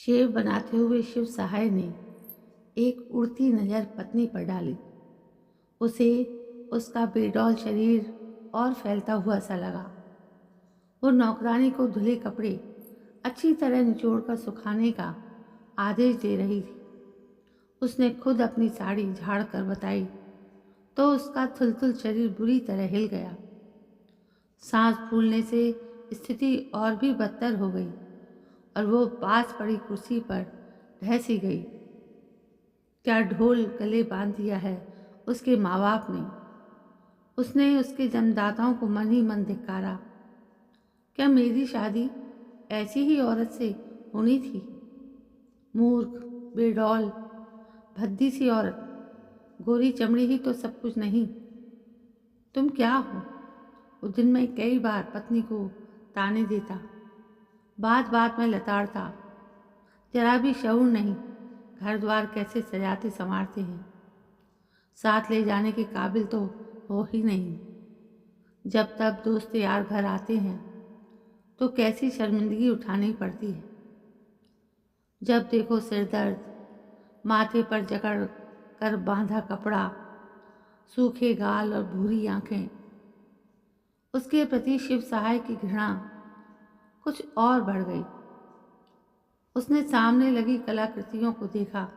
शेव बनाते हुए शिव सहाय ने एक उड़ती नज़र पत्नी पर डाली। उसे उसका बेडौल शरीर और फैलता हुआ सा लगा। वो नौकरानी को धुले कपड़े अच्छी तरह निचोड़कर सुखाने का आदेश दे रही थी। उसने खुद अपनी साड़ी झाड़ कर बताई तो उसका थुलथुल शरीर बुरी तरह हिल गया। सांस फूलने से स्थिति और भी बदतर हो गई और वो पास पड़ी कुर्सी पर ढह सी गई। क्या ढोल गले बांध दिया है उसके माँ बाप ने। उसने उसके जन्मदाताओं को मन ही मन धिक्कारा। क्या मेरी शादी ऐसी ही औरत से होनी थी? मूर्ख, बेडौल, भद्दी सी औरत। गोरी चमड़ी ही तो सब कुछ नहीं। तुम क्या हो? वो दिन में कई बार पत्नी को ताने देता, बात बात में लताड़ता। जरा भी शऊर नहीं, घर द्वार कैसे सजाते संवारते हैं। साथ ले जाने के काबिल तो हो ही नहीं। जब तब दोस्त यार घर आते हैं तो कैसी शर्मिंदगी उठानी पड़ती है। जब देखो सिर दर्द, माथे पर जकड़ कर बांधा कपड़ा, सूखे गाल और भूरी आंखें। उसके प्रति शिव सहाय की घृणा कुछ और बढ़ गई। उसने सामने लगी कलाकृतियों को देखा,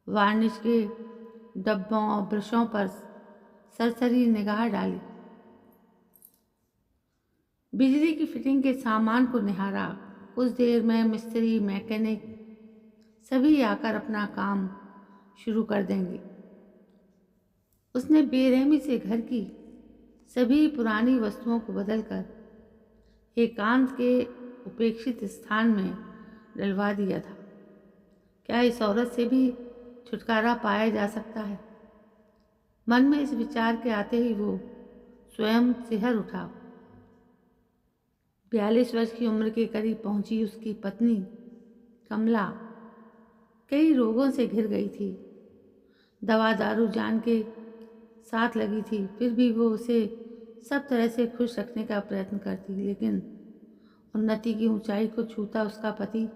वार्निश के डब्बों और ब्रशों पर सरसरी निगाह डाली, बिजली की फिटिंग के सामान को निहारा। कुछ देर में मिस्त्री, मैकेनिक सभी आकर अपना काम शुरू कर देंगे। उसने बेरहमी से घर की सभी पुरानी वस्तुओं को बदलकर एकांत के उपेक्षित स्थान में डलवा दिया था। क्या इस औरत से भी छुटकारा पाया जा सकता है? मन में इस विचार के आते ही वो स्वयं सिहर उठा। 42 वर्ष की उम्र के करीब पहुंची उसकी पत्नी कमला कई रोगों से घिर गई थी। दवा दारू जान के साथ लगी थी, फिर भी वो उसे सब तरह से खुश रखने का प्रयत्न करती, लेकिन उन्नति की ऊंचाई को छूता उसका पति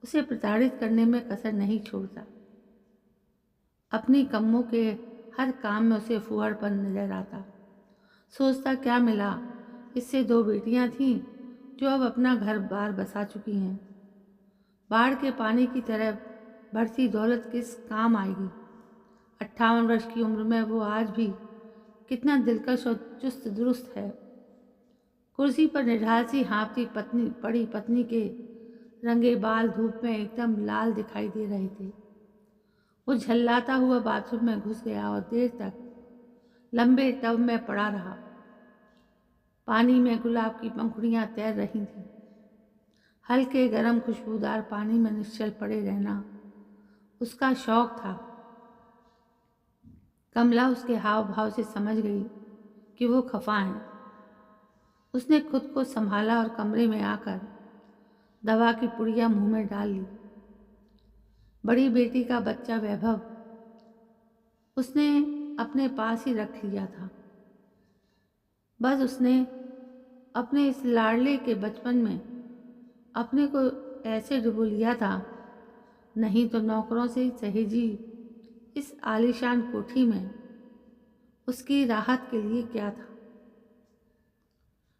उसे प्रताड़ित करने में कसर नहीं छोड़ता। अपनी कम्मों के हर काम में उसे फुहड़पन नजर आता। सोचता क्या मिला, इससे 2 बेटियां थीं जो अब अपना घर बार बसा चुकी हैं। बाढ़ के पानी की तरह बढ़ती दौलत किस काम आएगी? 58 वर्ष की उम्र में वो आज भी कितना दिलकश और चुस्त दुरुस्त है। कुर्सी पर निढाल सी हाँफती पत्नी के रंगे बाल धूप में एकदम लाल दिखाई दे रहे थे। वो झल्लाता हुआ बाथरूम में घुस गया और देर तक लंबे टब में पड़ा रहा। पानी में गुलाब की पंखुड़ियां तैर रही थीं। हल्के गरम खुशबूदार पानी में निश्चल पड़े रहना उसका शौक था। कमला उसके हाव भाव से समझ गई कि वो खफा है। उसने खुद को संभाला और कमरे में आकर दवा की पुड़िया मुंह में डाल ली। बड़ी बेटी का बच्चा वैभव उसने अपने पास ही रख लिया था। बस उसने अपने इस लाडले के बचपन में अपने को ऐसे डुबो लिया था, नहीं तो नौकरों से सहेजी इस आलीशान कोठी में उसकी राहत के लिए क्या था।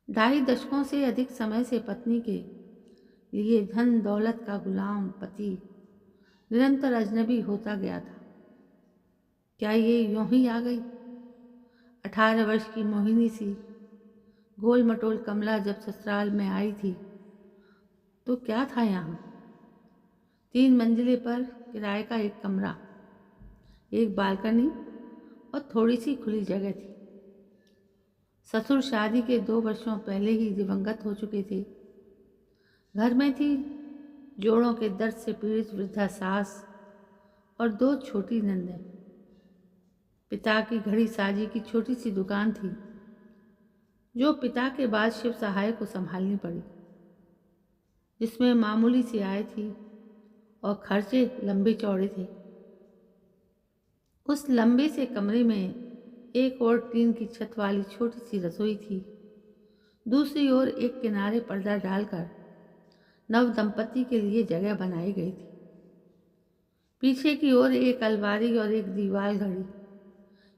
2.5 दशकों से अधिक समय से पत्नी के लिए धन दौलत का गुलाम पति निरंतर अजनबी होता गया था। क्या ये यूं ही आ गई? 18 वर्ष की मोहिनी सी गोल मटोल कमला जब ससुराल में आई थी तो क्या था यहाँ? 3 मंजिले पर किराए का एक कमरा, एक बालकनी और थोड़ी सी खुली जगह थी। ससुर शादी के 2 वर्षों पहले ही दिवंगत हो चुके थे। घर में थी जोड़ों के दर्द से पीड़ित वृद्धा सास और 2 छोटी नंदें। पिता की घड़ी साजी की छोटी सी दुकान थी जो पिता के बाद शिव सहाय को संभालनी पड़ी, जिसमें मामूली सी आय थी और खर्चे लंबे चौड़े थे। उस लंबे से कमरे में एक और टीन की छत वाली छोटी सी रसोई थी। दूसरी ओर एक किनारे पर्दा डालकर नव दंपति के लिए जगह बनाई गई थी। पीछे की ओर एक अलमारी और एक दीवार घड़ी,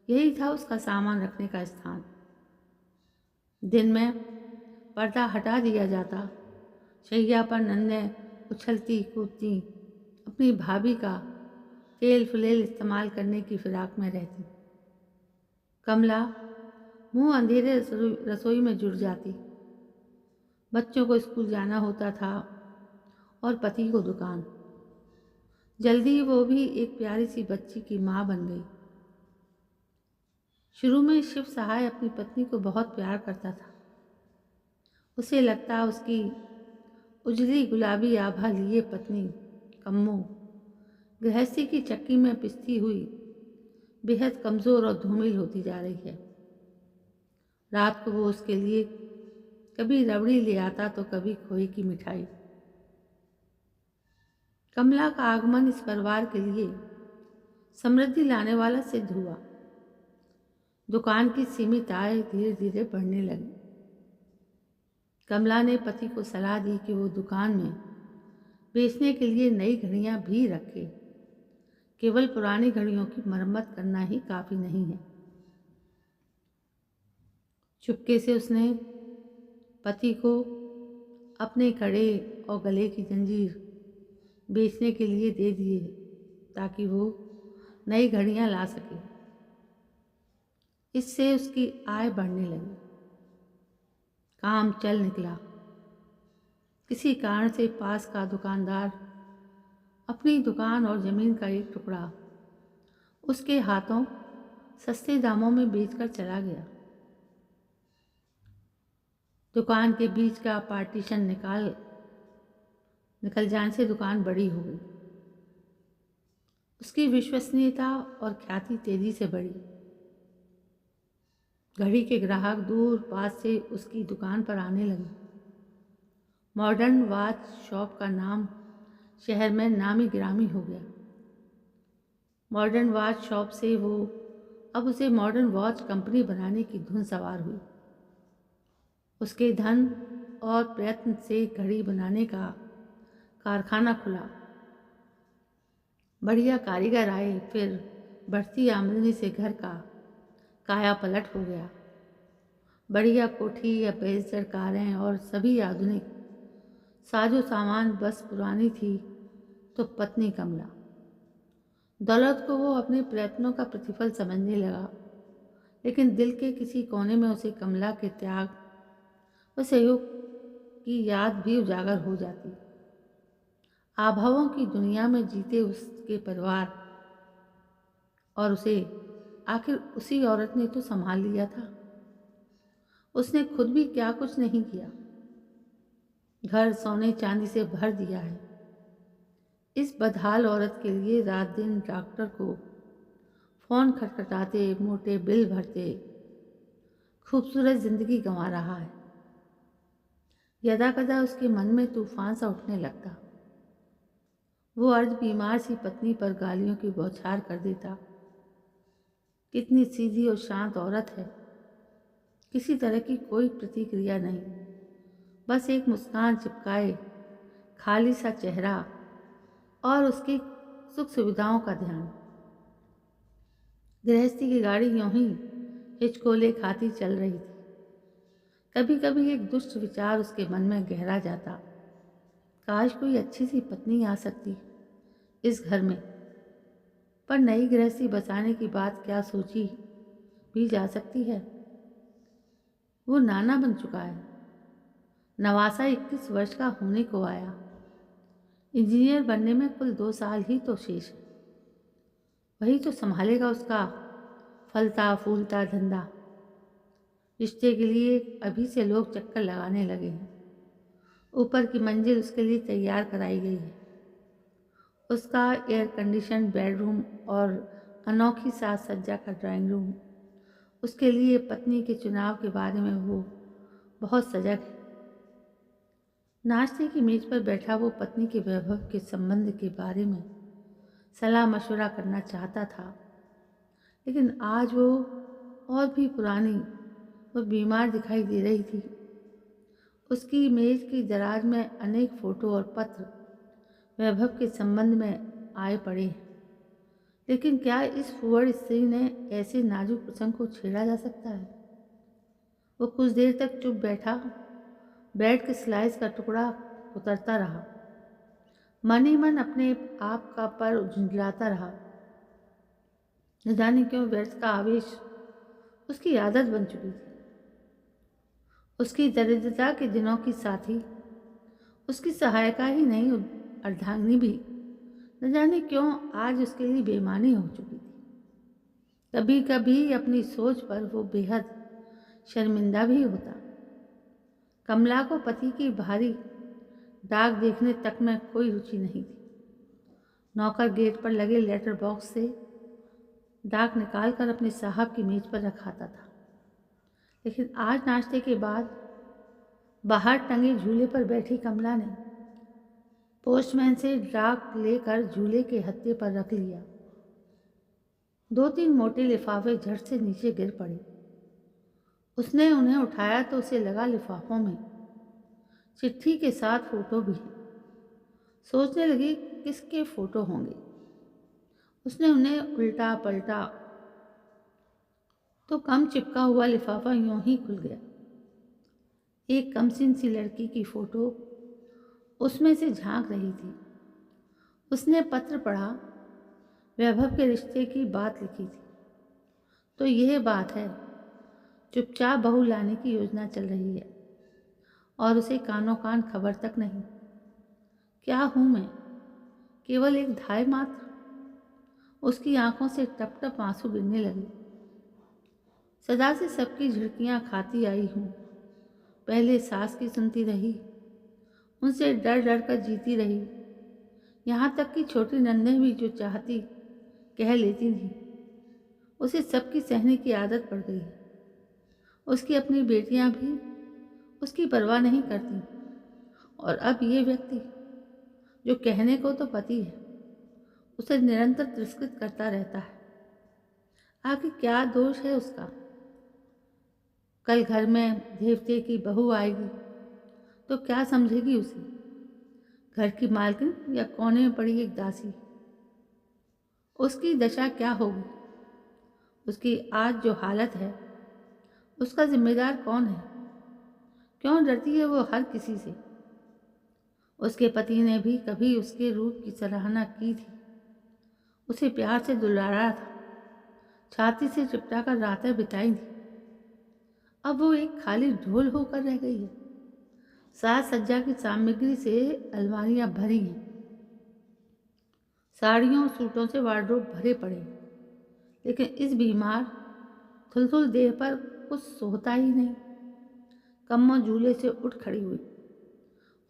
यही था उसका सामान रखने का स्थान। दिन में पर्दा हटा दिया जाता, शैया पर नन्हे उछलती कूदती अपनी भाभी का तेल फुलेल इस्तेमाल करने की फिराक में रहती। कमला मुंह अंधेरे रसोई में जुट जाती। बच्चों को स्कूल जाना होता था और पति को दुकान। जल्दी वो भी एक प्यारी सी बच्ची की माँ बन गई। शुरू में शिव सहाय अपनी पत्नी को बहुत प्यार करता था। उसे लगता उसकी उजली गुलाबी आभा लिए पत्नी कम्मो गृहस्थी की चक्की में पिसती हुई बेहद कमज़ोर और धूमिल होती जा रही है। रात को वो उसके लिए कभी रबड़ी ले आता तो कभी खोए की मिठाई। कमला का आगमन इस परिवार के लिए समृद्धि लाने वाला सिद्ध हुआ। दुकान की सीमित आय धीरे धीरे बढ़ने लगी। कमला ने पति को सलाह दी कि वो दुकान में बेचने के लिए नई घड़ियां भी रखे। केवल पुरानी घड़ियों की मरम्मत करना ही काफ़ी नहीं है। चुपके से उसने पति को अपने कड़े और गले की जंजीर बेचने के लिए दे दिए ताकि वो नई घड़ियां ला सके। इससे उसकी आय बढ़ने लगी। काम चल निकला। किसी कारण से पास का दुकानदार अपनी दुकान और ज़मीन का एक टुकड़ा उसके हाथों सस्ते दामों में बेचकर चला गया। दुकान के बीच का पार्टीशन निकल जाने से दुकान बड़ी हो गई। उसकी विश्वसनीयता और ख्याति तेजी से बढ़ी। घड़ी के ग्राहक दूर पास से उसकी दुकान पर आने लगे। मॉडर्न वॉच शॉप का नाम शहर में नामी गिरामी हो गया। मॉडर्न वॉच शॉप से वो अब उसे मॉडर्न वॉच कंपनी बनाने की धुन सवार हुई। उसके धन और प्रयत्न से घड़ी बनाने का कारखाना खुला। बढ़िया कारीगर आए, फिर बढ़ती आमदनी से घर का काया पलट हो गया। बढ़िया कोठी या बेहतर कारें और सभी आधुनिक साजो सामान। बस पुरानी थी तो पत्नी कमला। दौलत को वो अपने प्रयत्नों का प्रतिफल समझने लगा, लेकिन दिल के किसी कोने में उसे कमला के त्याग व सहयोग की याद भी उजागर हो जाती। आभावों की दुनिया में जीते उसके परिवार और उसे आखिर उसी औरत ने तो संभाल लिया था। उसने खुद भी क्या कुछ नहीं किया। घर सोने चांदी से भर दिया है। इस बदहाल औरत के लिए रात दिन डॉक्टर को फ़ोन खटखटाते, मोटे बिल भरते, खूबसूरत ज़िंदगी गंवा रहा है। यदाकदा उसके मन में तूफान सा उठने लगता। वो अर्ध बीमार सी पत्नी पर गालियों की बौछार कर देता। कितनी सीधी और शांत औरत है। किसी तरह की कोई प्रतिक्रिया नहीं, बस एक मुस्कान चिपकाए खाली सा चेहरा और उसकी सुख सुविधाओं का ध्यान। गृहस्थी की गाड़ी यूं ही हिचकोले खाती चल रही थी। कभी कभी एक दुष्ट विचार उसके मन में गहरा जाता। काश कोई अच्छी सी पत्नी आ सकती इस घर में। पर नई गृहस्थी बसाने की बात क्या सोची भी जा सकती है। वो नाना बन चुका है। नवासा 21 वर्ष का होने को आया। इंजीनियर बनने में कुल 2 साल ही तो शेष है। वही तो संभालेगा उसका फलता फूलता धंधा। रिश्ते के लिए अभी से लोग चक्कर लगाने लगे हैं। ऊपर की मंजिल उसके लिए तैयार कराई गई है। उसका एयर कंडीशन बेडरूम और अनोखी साज सज्जा का ड्राइंग रूम। उसके लिए पत्नी के चुनाव के बारे में वो बहुत सजग है। नाश्ते की मेज पर बैठा वो पत्नी के वैभव के संबंध के बारे में सलाह मशवरा करना चाहता था, लेकिन आज वो और भी पुरानी व बीमार दिखाई दे रही थी। उसकी मेज की दराज में अनेक फोटो और पत्र वैभव के संबंध में आए पड़े हैं। लेकिन क्या इस फुहड़ स्त्री ने ऐसे नाजुक प्रसंग को छेड़ा जा सकता है? वो कुछ देर तक चुप बैठा ब्रेड के स्लाइस का टुकड़ा उतरता रहा, मन ही मन अपने आप का पर झुंझलाता रहा। न जाने क्यों व्यर्थ का आवेश उसकी आदत बन चुकी थी। उसकी दरिद्रता के दिनों की साथी, उसकी सहायिका ही नहीं अर्धांगिनी भी न जाने क्यों आज उसके लिए बेईमानी हो चुकी थी। कभी कभी अपनी सोच पर वो बेहद शर्मिंदा भी होता। कमला को पति की भारी डाक देखने तक में कोई रुचि नहीं थी। नौकर गेट पर लगे लेटर बॉक्स से डाक निकालकर अपने साहब की मेज पर रखाता था। लेकिन आज नाश्ते के बाद बाहर टंगे झूले पर बैठी कमला ने पोस्टमैन से डाक लेकर झूले के हत्थे पर रख लिया। 2-3 मोटे लिफाफे झट से नीचे गिर पड़े। उसने उन्हें उठाया तो उसे लगा लिफाफों में चिट्ठी के साथ फोटो भी है। सोचने लगी किसके फोटो होंगे। उसने उन्हें उल्टा पलटा तो कम चिपका हुआ लिफाफा यूं ही खुल गया। एक कमसिन सी लड़की की फोटो उसमें से झांक रही थी। उसने पत्र पढ़ा, वैभव के रिश्ते की बात लिखी थी। तो यह बात है, चुपचाप बहू लाने की योजना चल रही है और उसे कानों कान खबर तक नहीं। क्या हूं मैं? केवल एक धाय मात्र। उसकी आंखों से टप टप आंसू गिरने लगे। सदा से सबकी झिड़कियां खाती आई हूं। पहले सास की सुनती रही, उनसे डर डर कर जीती रही। यहाँ तक कि छोटी नन्हें भी जो चाहती कह लेती थी। उसे सबकी सहने की आदत पड़ गई है। उसकी अपनी बेटियां भी उसकी परवाह नहीं करती। और अब ये व्यक्ति जो कहने को तो पति है, उसे निरंतर तिरस्कृत करता रहता है। आखिर क्या दोष है उसका? कल घर में देवते की बहू आएगी तो क्या समझेगी उसे? घर की मालकिन या कोने में पड़ी एक दासी? उसकी दशा क्या होगी? उसकी आज जो हालत है, उसका जिम्मेदार कौन है? क्यों डरती है वो हर किसी से? उसके पति ने भी कभी उसके रूप की सराहना की थी, उसे प्यार से दुलारा था, छाती से चिपटा कर रातें बिताई थी। अब वो एक खाली ढोल होकर रह गई है। साज सज्जा की सामग्री से अलमारियां भरी हैं, साड़ियों सूटों से वार्डरोब भरे पड़े हैं। लेकिन इस बीमार थुलथुल देह पर कुछ सोता ही नहीं। कम्मो झूले से उठ खड़ी हुई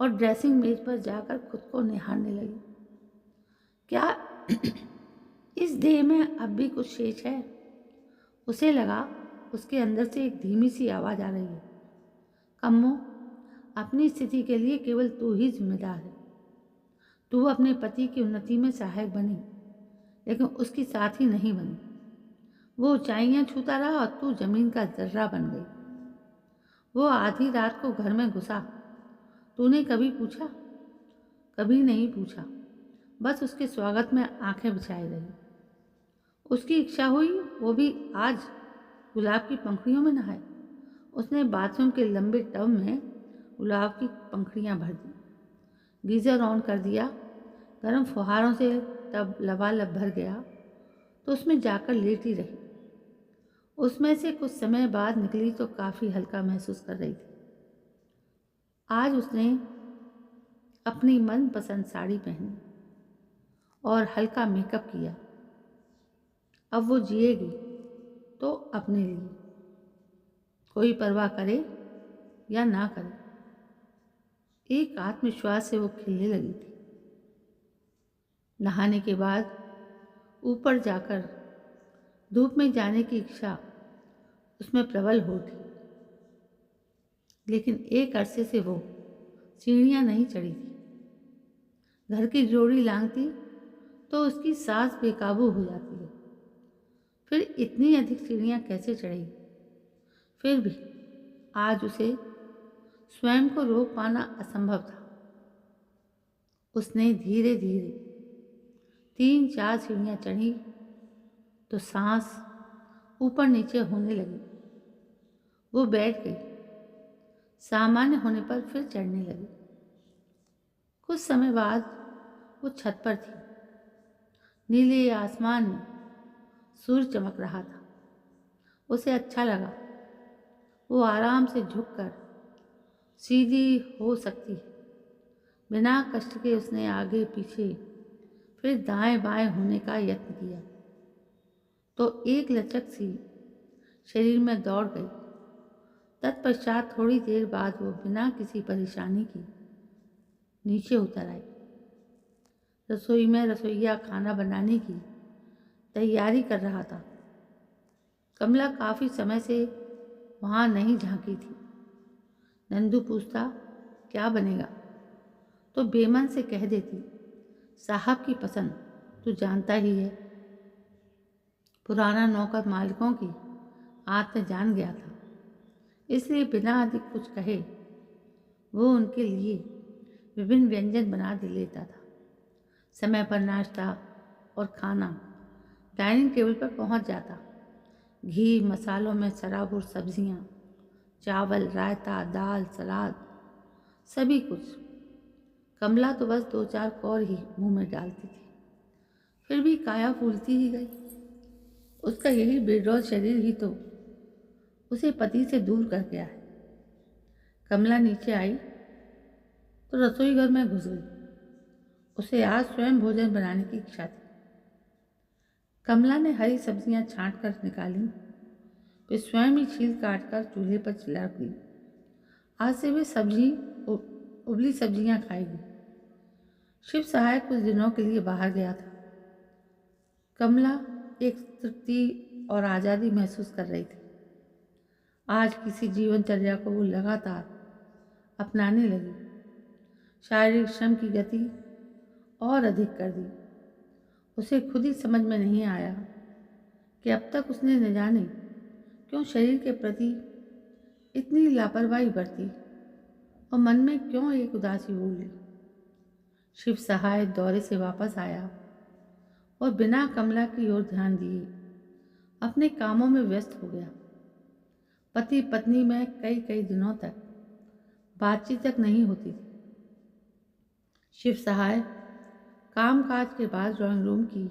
और ड्रेसिंग मेज पर जाकर खुद को निहारने लगी। क्या इस देह में अब भी कुछ शेष है? उसे लगा उसके अंदर से एक धीमी सी आवाज आ रही है, कम्मो, अपनी स्थिति के लिए केवल तू ही जिम्मेदार है। तू अपने पति की उन्नति में सहायक बनी, लेकिन उसकी साथी नहीं बनी। वो ऊंचाइयां छूता रहा और तू जमीन का जर्रा बन गई। वो आधी रात को घर में घुसा, तूने कभी पूछा? कभी नहीं पूछा। बस उसके स्वागत में आंखें बिछाई रही। उसकी इच्छा हुई वो भी आज गुलाब की पंखुड़ियों में नहाए। उसने बाथरूम के लंबे टब में गुलाब की पंखुड़ियां भर दी, गीजर ऑन कर दिया। गर्म फुहारों से टब लबालब भर गया तो उसमें जाकर लेटी रही। उसमें से कुछ समय बाद निकली तो काफ़ी हल्का महसूस कर रही थी। आज उसने अपनी मनपसंद साड़ी पहनी और हल्का मेकअप किया। अब वो जिएगी तो अपने लिए, कोई परवाह करे या ना करे। एक आत्मविश्वास से वो खिलने लगी थी। नहाने के बाद ऊपर जाकर धूप में जाने की इच्छा उसमें प्रबल हो उठी। लेकिन एक अरसे से वो सीढ़ियाँ नहीं चढ़ी थी। घर की जोड़ी लांघती तो उसकी सांस बेकाबू हो जाती है। फिर इतनी अधिक सीढ़ियाँ कैसे चढ़ेगी? फिर भी आज उसे स्वयं को रोक पाना असंभव था। उसने धीरे धीरे 3-4 सीढ़ियाँ चढ़ी तो सांस ऊपर नीचे होने लगी। वो बैठ गई। सामान्य होने पर फिर चढ़ने लगी। कुछ समय बाद वो छत पर थी। नीले आसमान में सूर्य चमक रहा था। उसे अच्छा लगा। वो आराम से झुककर सीधी हो सकती है। बिना कष्ट के उसने आगे पीछे फिर दाएं बाएं होने का यत्न किया तो एक लचक सी शरीर में दौड़ गई। तत्पश्चात थोड़ी देर बाद वो बिना किसी परेशानी के नीचे उतर आई। रसोई में रसोइया खाना बनाने की तैयारी कर रहा था। कमला काफ़ी समय से वहाँ नहीं झांकी थी। नंदू पूछता क्या बनेगा तो बेमन से कह देती साहब की पसंद, तू जानता ही है। पुराना नौकर मालिकों की आत्म जान गया था, इसलिए बिना अधिक कुछ कहे वो उनके लिए विभिन्न व्यंजन बना दे लेता था। समय पर नाश्ता और खाना डाइनिंग टेबल पर पहुंच जाता। घी मसालों में सराबुर सब्जियां, चावल, रायता, दाल, सलाद, सभी कुछ। कमला तो बस 2-4 कौर ही मुंह में डालती थी, फिर भी काया फूलती ही गई। उसका यही बेडौल शरीर ही तो उसे पति से दूर कर गया है। कमला नीचे आई तो रसोई घर में घुस गई। उसे आज स्वयं भोजन बनाने की इच्छा थी। कमला ने हरी सब्जियां छांट कर निकाली, फिर स्वयं ही छील काट कर चूल्हे पर चिल्ला दी। आज से वे उबली सब्जियां खाएगी। शिव सहाय कुछ दिनों के लिए बाहर गया था। कमला एक तृप्ति और आज़ादी महसूस कर रही थी। आज किसी जीवनचर्या को वो लगातार अपनाने लगी। शारीरिक श्रम की गति और अधिक कर दी। उसे खुद ही समझ में नहीं आया कि अब तक उसने न जाने क्यों शरीर के प्रति इतनी लापरवाही बरती और मन में क्यों एक उदासी भूल ली। शिव सहाय दौरे से वापस आया और बिना कमला की ओर ध्यान दिए अपने कामों में व्यस्त हो गया। पति पत्नी में कई कई दिनों तक बातचीत तक नहीं होती थी। शिव सहाय काम काज के बाद ड्राइंग रूम की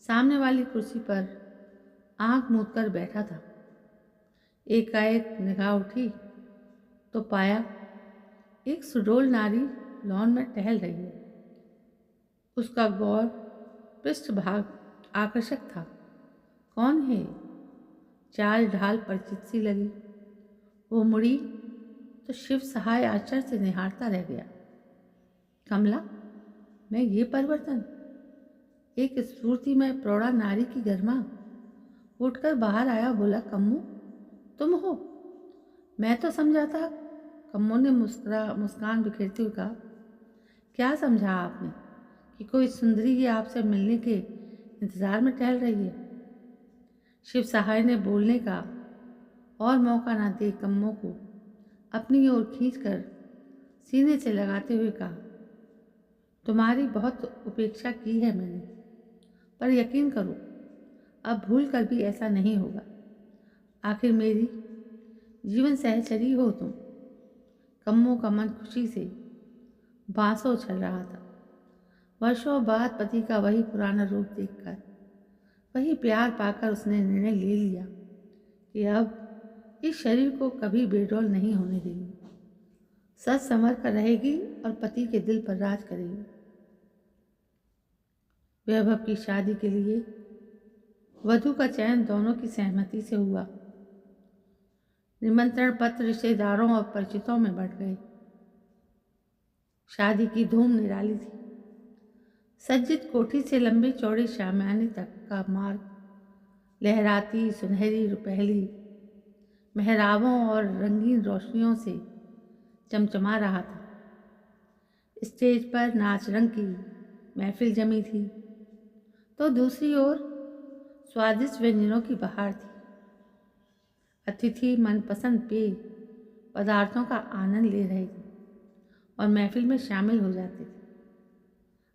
सामने वाली कुर्सी पर आंख मूंद कर बैठा था। एकाएक निगाह उठी तो पाया एक सुडौल नारी लॉन में टहल रही है। उसका गौर पृष्ठभाग आकर्षक था। कौन है? चाल ढाल परिचित सी लगी। वो मुड़ी तो शिव सहाय आश्चर्य से निहारता रह गया। कमला में ये परिवर्तन! एक स्फूर्ति में प्रौढ़ा नारी की गरिमा। उठकर बाहर आया, बोला कम्मू तुम हो? मैं तो समझा था। कम्मू ने मुस्कान बिखेरते हुए कहा, क्या समझा आपने कि कोई सुंदरी ही आपसे मिलने के इंतजार में टहल रही है? शिव सहाय ने बोलने का और मौका ना दे कम्मू को अपनी ओर खींचकर सीने से लगाते हुए कहा, तुम्हारी बहुत उपेक्षा की है मैंने, पर यकीन करो अब भूल कर भी ऐसा नहीं होगा। आखिर मेरी जीवन सहचरी हो तुम। कम्मू का मन खुशी से बांसों उछल रहा था। वर्षों बाद पति का वही पुराना रूप देखकर, वही प्यार पाकर उसने निर्णय ले लिया कि अब इस शरीर को कभी बेडौल नहीं होने देगी। सच संवर कर रहेगी और पति के दिल पर राज करेगी। वैभव की शादी के लिए वधू का चयन दोनों की सहमति से हुआ। निमंत्रण पत्र रिश्तेदारों और परिचितों में बढ़ गए। शादी की धूम निराली थी। सज्जित कोठी से लंबे चौड़े शामियाने तक का मार्ग लहराती सुनहरी रुपहली मेहराबों और रंगीन रोशनियों से चमचमा रहा था। स्टेज पर नाच रंग की महफिल जमी थी तो दूसरी ओर स्वादिष्ट व्यंजनों की बहार थी। अतिथि मनपसंद पेय पदार्थों का आनंद ले रहे थे और महफिल में शामिल हो जाते थे।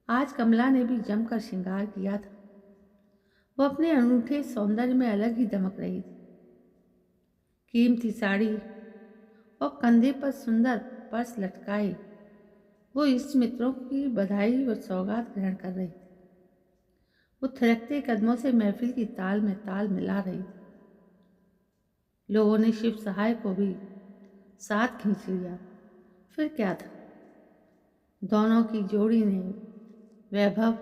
आज कमला ने भी जमकर श्रृंगार किया था। वो अपने अनूठे सौंदर्य में अलग ही दमक रही थी। कीमती साड़ी और कंधे पर सुंदर पर्स लटकाए वो इष्ट मित्रों की बधाई व सौगात ग्रहण कर रही थी। वो थिरकते कदमों से महफिल की ताल में ताल मिला रही थी। लोगों ने शिव सहाय को भी साथ खींच लिया। फिर क्या था, दोनों की जोड़ी ने वैभव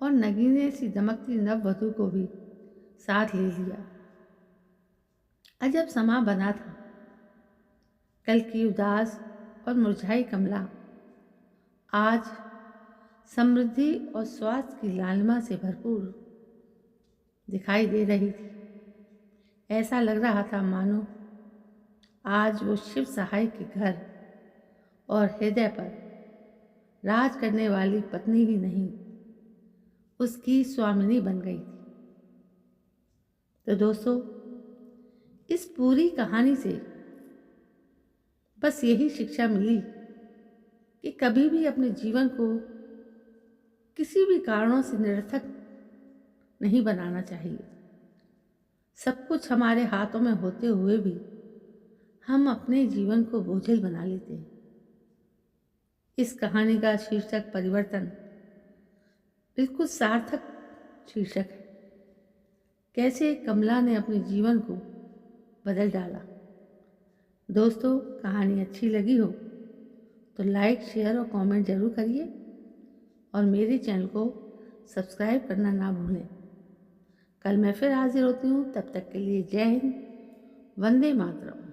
और नगीने सी दमकती नववधू को भी साथ ले लिया। अजब समा बना था। कल की उदास और मुरझाई कमला आज समृद्धि और स्वास्थ्य की लालिमा से भरपूर दिखाई दे रही थी। ऐसा लग रहा था मानो आज वो शिव सहाय के घर और हृदय पर राज करने वाली पत्नी ही नहीं, उसकी स्वामिनी बन गई थी। तो दोस्तों, इस पूरी कहानी से बस यही शिक्षा मिली कि कभी भी अपने जीवन को किसी भी कारणों से निरर्थक नहीं बनाना चाहिए। सब कुछ हमारे हाथों में होते हुए भी हम अपने जीवन को बोझिल बना लेते हैं। इस कहानी का शीर्षक परिवर्तन बिल्कुल सार्थक शीर्षक है। कैसे कमला ने अपने जीवन को बदल डाला। दोस्तों, कहानी अच्छी लगी हो तो लाइक, शेयर और कमेंट जरूर करिए और मेरे चैनल को सब्सक्राइब करना ना भूलें। कल मैं फिर हाजिर होती हूँ। तब तक के लिए जय हिंद, वंदे मातरम।